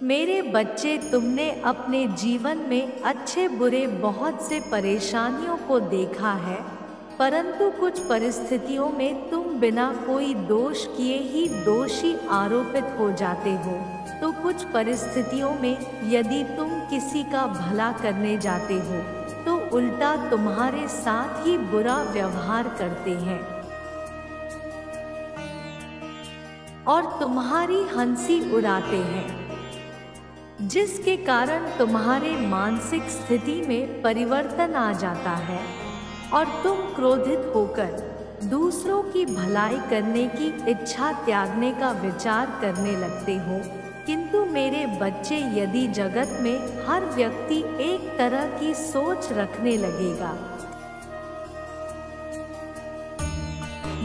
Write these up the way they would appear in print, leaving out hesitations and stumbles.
मेरे बच्चे, तुमने अपने जीवन में अच्छे बुरे बहुत से परेशानियों को देखा है, परंतु कुछ परिस्थितियों में तुम बिना कोई दोष किए ही दोषी आरोपित हो जाते हो। तो कुछ परिस्थितियों में यदि तुम किसी का भला करने जाते हो तो उल्टा तुम्हारे साथ ही बुरा व्यवहार करते हैं और तुम्हारी हंसी उड़ाते हैं, जिसके कारण तुम्हारे मानसिक स्थिति में परिवर्तन आ जाता है और तुम क्रोधित होकर दूसरों की भलाई करने की इच्छा त्यागने का विचार करने लगते हो। किंतु मेरे बच्चे, यदि जगत में हर व्यक्ति एक तरह की सोच रखने लगेगा,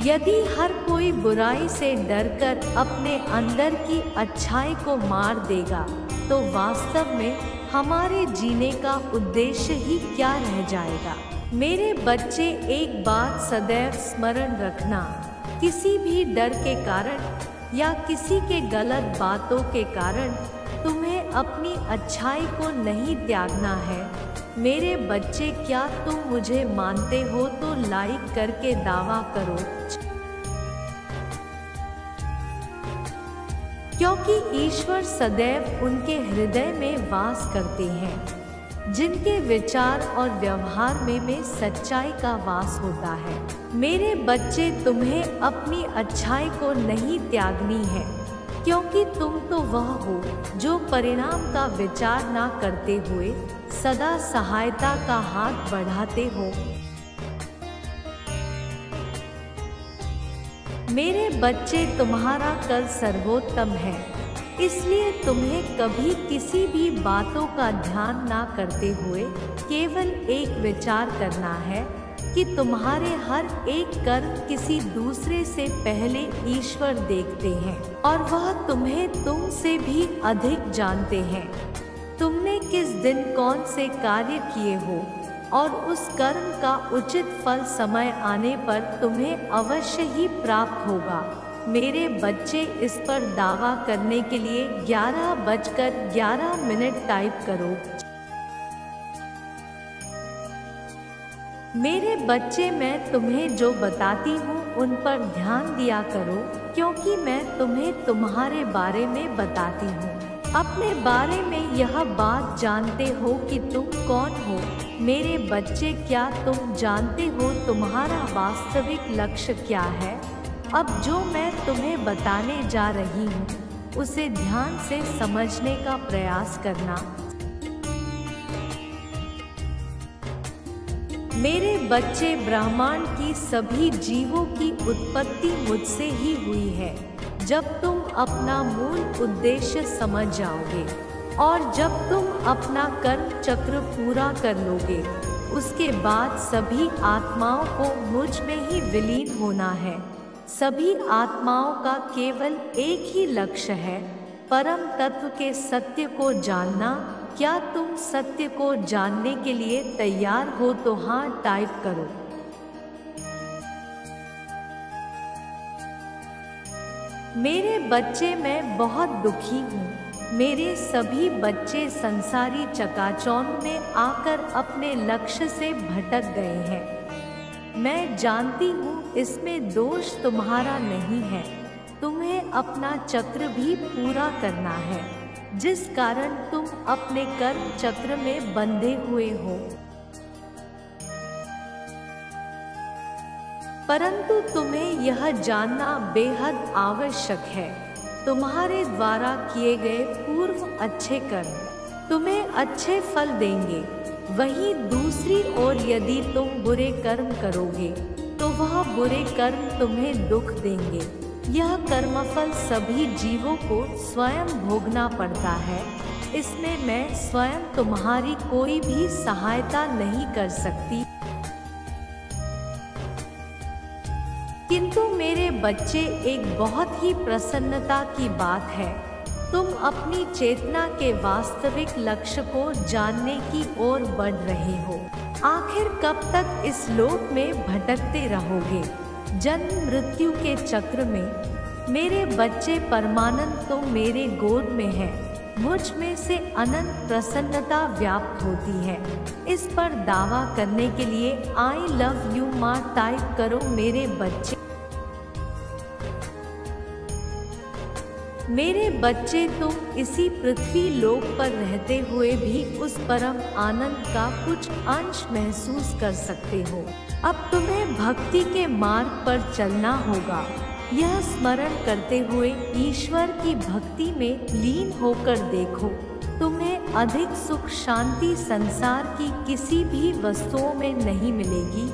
यदि हर कोई बुराई से डरकर अपने अंदर की अच्छाई को मार देगा, तो वास्तव में हमारे जीने का उद्देश्य ही क्या रह जाएगा। मेरे बच्चे, एक बात सदैव स्मरण रखना, किसी भी डर के कारण या किसी के गलत बातों के कारण तुम्हें अपनी अच्छाई को नहीं त्यागना है। मेरे बच्चे, क्या तुम मुझे मानते हो तो लाइक करके दावा करो, क्योंकि ईश्वर सदैव उनके हृदय में वास करते हैं जिनके विचार और व्यवहार में सच्चाई का वास होता है। मेरे बच्चे, तुम्हें अपनी अच्छाई को नहीं त्यागनी है, क्योंकि तुम तो वह हो जो परिणाम का विचार ना करते हुए सदा सहायता का हाथ बढ़ाते हो। मेरे बच्चे, तुम्हारा कल सर्वोत्तम है, इसलिए तुम्हें कभी किसी भी बातों का ध्यान ना करते हुए केवल एक विचार करना है कि तुम्हारे हर एक कर्म किसी दूसरे से पहले ईश्वर देखते हैं और वह तुम्हें तुमसे भी अधिक जानते हैं। तुमने किस दिन कौन से कार्य किए हो और उस कर्म का उचित फल समय आने पर तुम्हें अवश्य ही प्राप्त होगा। मेरे बच्चे, इस पर दावा करने के लिए 11:11 टाइप करो। मेरे बच्चे, मैं तुम्हें जो बताती हूँ उन पर ध्यान दिया करो, क्योंकि मैं तुम्हें तुम्हारे बारे में बताती हूँ। अपने बारे में यह बात जानते हो कि तुम कौन हो। मेरे बच्चे, क्या तुम जानते हो तुम्हारा वास्तविक लक्ष्य क्या है? अब जो मैं तुम्हें बताने जा रही हूँ उसे ध्यान से समझने का प्रयास करना। मेरे बच्चे, ब्रह्मांड की सभी जीवों की उत्पत्ति मुझसे ही हुई है। जब तुम अपना मूल उद्देश्य समझ जाओगे और जब तुम अपना कर्म चक्र पूरा कर लोगे, उसके बाद सभी आत्माओं को मुझ में ही विलीन होना है। सभी आत्माओं का केवल एक ही लक्ष्य है, परम तत्व के सत्य को जानना। क्या तुम सत्य को जानने के लिए तैयार हो तो हाँ टाइप करो। मेरे बच्चे, मैं बहुत दुखी हूँ। मेरे सभी बच्चे संसारी चकाचौंध में आकर अपने लक्ष्य से भटक गए हैं। मैं जानती हूँ इसमें दोष तुम्हारा नहीं है। तुम्हें अपना चक्र भी पूरा करना है, जिस कारण तुम अपने कर्म चक्र में बंधे हुए हो। परंतु तुम्हें यह जानना बेहद आवश्यक है, तुम्हारे द्वारा किए गए पूर्व अच्छे कर्म तुम्हें अच्छे फल देंगे। वहीं दूसरी ओर यदि तुम बुरे कर्म करोगे तो वह बुरे कर्म तुम्हें दुख देंगे। यह कर्मफल सभी जीवों को स्वयं भोगना पड़ता है। इसमें मैं स्वयं तुम्हारी कोई भी सहायता नहीं कर सकती। किंतु मेरे बच्चे, एक बहुत ही प्रसन्नता की बात है, तुम अपनी चेतना के वास्तविक लक्ष्य को जानने की ओर बढ़ रहे हो। आखिर कब तक इस लोक में भटकते रहोगे, जन्म मृत्यु के चक्र में? मेरे बच्चे, परमानंद तो मेरे गोद में है, मुझ में से अनंत प्रसन्नता व्याप्त होती है। इस पर दावा करने के लिए आई लव यू माँ टाइप करो। मेरे बच्चे तुम इसी पृथ्वी लोक पर रहते हुए भी उस परम आनंद का कुछ अंश महसूस कर सकते हो। अब तुम्हें भक्ति के मार्ग पर चलना होगा। यह स्मरण करते हुए ईश्वर की भक्ति में लीन होकर देखो, तुम्हें अधिक सुख शांति संसार की किसी भी वस्तुओं में नहीं मिलेगी।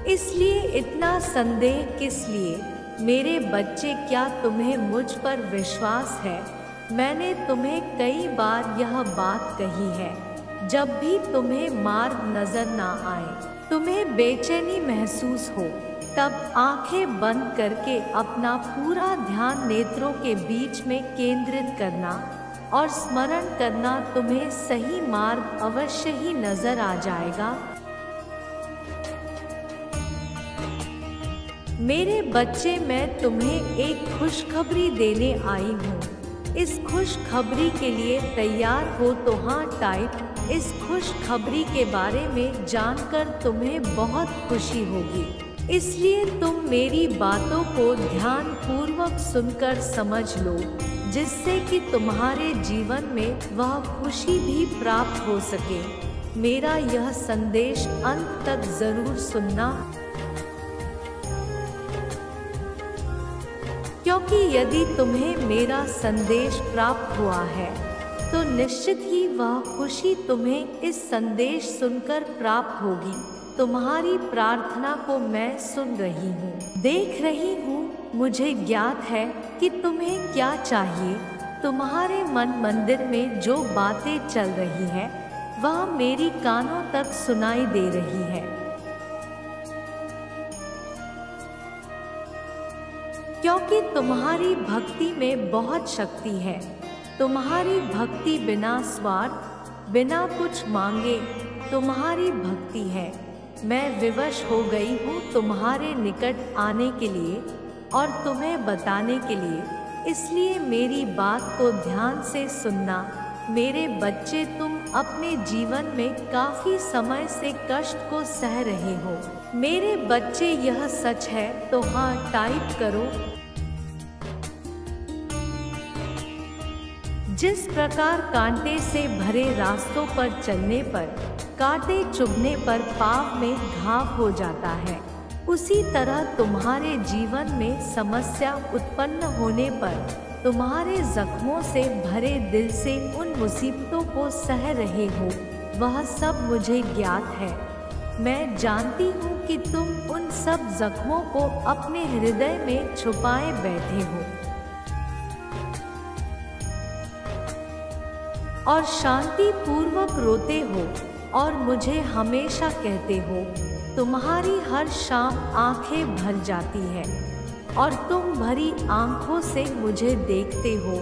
इसलिए इतना संदेह किस लिए? मेरे बच्चे, क्या तुम्हें मुझ पर विश्वास है? मैंने तुम्हें कई बार यह बात कही है। जब भी तुम्हें मार्ग नजर ना आए, तुम्हें बेचैनी महसूस हो, तब आंखें बंद करके अपना पूरा ध्यान नेत्रों के बीच में केंद्रित करना और स्मरण करना, तुम्हें सही मार्ग अवश्य ही नजर आ जाएगा। मेरे बच्चे, मैं तुम्हें एक खुशखबरी देने आई हूँ। इस खुशखबरी के लिए तैयार हो तो हाँ टाइप। इस खुशखबरी के बारे में जानकर तुम्हें बहुत खुशी होगी, इसलिए तुम मेरी बातों को ध्यान पूर्वक सुनकर समझ लो, जिससे कि तुम्हारे जीवन में वह खुशी भी प्राप्त हो सके। मेरा यह संदेश अंत तक जरूर सुनना, क्योंकि यदि तुम्हें मेरा संदेश प्राप्त हुआ है तो निश्चित ही वह खुशी तुम्हें इस संदेश सुनकर प्राप्त होगी। तुम्हारी प्रार्थना को मैं सुन रही हूँ, देख रही हूँ। मुझे ज्ञात है कि तुम्हें क्या चाहिए। तुम्हारे मन मंदिर में जो बातें चल रही है वह मेरी कानों तक सुनाई दे रही है, क्योंकि तुम्हारी भक्ति में बहुत शक्ति है। तुम्हारी भक्ति बिना स्वार्थ, बिना कुछ मांगे तुम्हारी भक्ति है। मैं विवश हो गई हूँ तुम्हारे निकट आने के लिए और तुम्हें बताने के लिए, इसलिए मेरी बात को ध्यान से सुनना। मेरे बच्चे, तुम अपने जीवन में काफी समय से कष्ट को सह रहे हो। मेरे बच्चे, यह सच है तो हाँ टाइप करो। जिस प्रकार कांटे से भरे रास्तों पर चलने पर, कांटे चुभने पर पाँव में घाव हो जाता है, उसी तरह तुम्हारे जीवन में समस्या उत्पन्न होने पर तुम्हारे जख्मों से भरे दिल से उन मुसीबतों को सह रहे हो। वह सब मुझे ज्ञात है। मैं जानती हूँ कि तुम उन सब जख्मों को अपने हृदय में छुपाए बैठे हो और शांति पूर्वक रोते हो और मुझे हमेशा कहते हो। तुम्हारी हर शाम आंखें भर जाती है और तुम भरी आंखों से मुझे देखते हो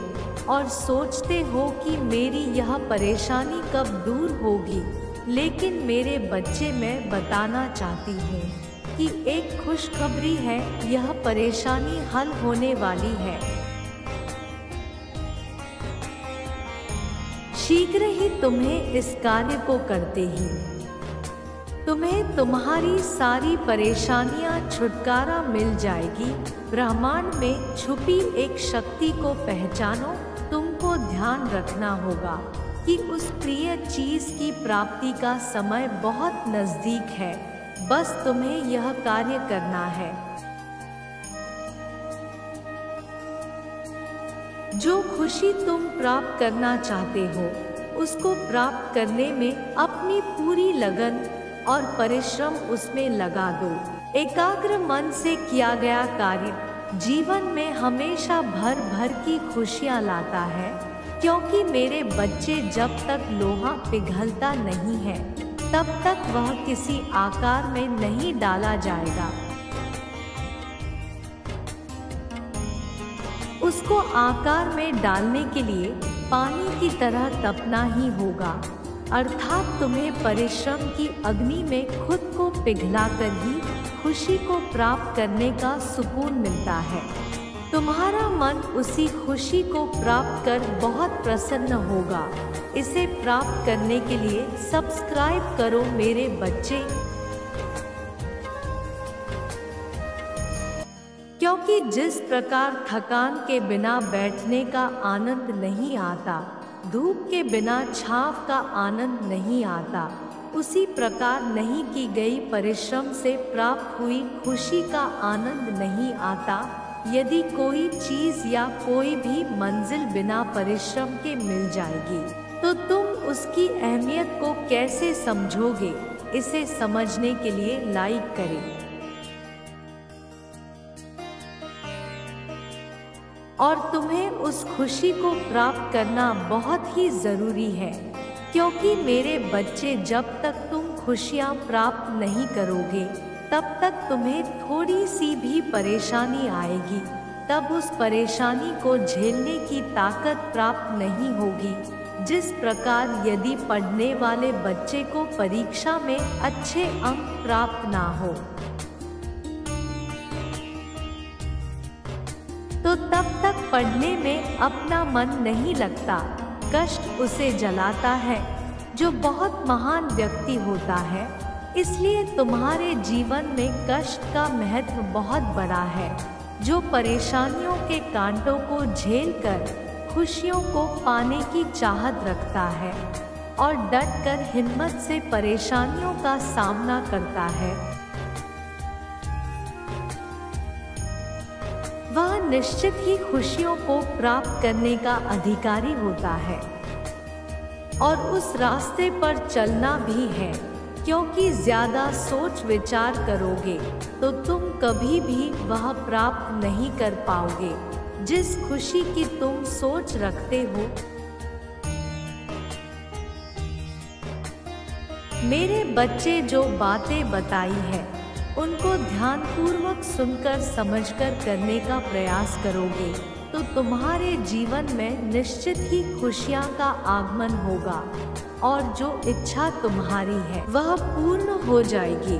और सोचते हो कि मेरी यह परेशानी कब दूर होगी। लेकिन मेरे बच्चे, मैं बताना चाहती हूँ कि एक खुशखबरी है, यह परेशानी हल होने वाली है। शीघ्र ही तुम्हें इस कार्य को करते ही तुम्हें तुम्हारी सारी परेशानियां छुटकारा मिल जाएगी। ब्रह्मांड में छुपी एक शक्ति को पहचानो। तुमको ध्यान रखना होगा कि उस प्रिय चीज की प्राप्ति का समय बहुत नजदीक है। बस तुम्हें यह कार्य करना है। जो खुशी तुम प्राप्त करना चाहते हो, उसको प्राप्त करने में अपनी पूरी लगन और परिश्रम उसमें लगा दो। एकाग्र मन से किया गया कार्य जीवन में हमेशा भर भर की खुशियां लाता है, क्योंकि मेरे बच्चे, जब तक लोहा पिघलता नहीं है तब तक वह किसी आकार में नहीं डाला जाएगा। उसको आकार में डालने के लिए पानी की तरह तपना ही होगा, अर्थात तुम्हें परिश्रम की अग्नि में खुद को पिघलाकर ही खुशी को प्राप्त करने का सुकून मिलता है। तुम्हारा मन उसी खुशी को प्राप्त कर बहुत प्रसन्न होगा। इसे प्राप्त करने के लिए सब्सक्राइब करो मेरे बच्चे, क्योंकि जिस प्रकार थकान के बिना बैठने का आनंद नहीं आता, धूप के बिना छांव का आनंद नहीं आता, उसी प्रकार नहीं की गई परिश्रम से प्राप्त हुई खुशी का आनंद नहीं आता। यदि कोई चीज या कोई भी मंजिल बिना परिश्रम के मिल जाएगी तो तुम उसकी अहमियत को कैसे समझोगे? इसे समझने के लिए लाइक करें और तुम्हें उस खुशी को प्राप्त करना बहुत ही जरूरी है, क्योंकि मेरे बच्चे जब तक तुम खुशियाँ प्राप्त नहीं करोगे तब तक तुम्हें थोड़ी सी भी परेशानी आएगी, तब उस परेशानी को झेलने की ताकत प्राप्त नहीं होगी। जिस प्रकार यदि पढ़ने वाले बच्चे को परीक्षा में अच्छे अंक प्राप्त ना हो तो तब तक पढ़ने में अपना मन नहीं लगता, कष्ट उसे जलाता है, जो बहुत महान व्यक्ति होता है। इसलिए तुम्हारे जीवन में कष्ट का महत्व बहुत बड़ा है, जो परेशानियों के कांटों को झेलकर खुशियों को पाने की चाहत रखता है और डटकर हिम्मत से परेशानियों का सामना करता है, वह निश्चित ही खुशियों को प्राप्त करने का अधिकारी होता है और उस रास्ते पर चलना भी है, क्योंकि ज्यादा सोच विचार करोगे तो तुम कभी भी वह प्राप्त नहीं कर पाओगे जिस खुशी की तुम सोच रखते हो। मेरे बच्चे जो बातें बताई है उनको ध्यानपूर्वक सुनकर समझकर करने का प्रयास करोगे तो तुम्हारे जीवन में निश्चित ही खुशियाँ का आगमन होगा और जो इच्छा तुम्हारी है वह पूर्ण हो जाएगी।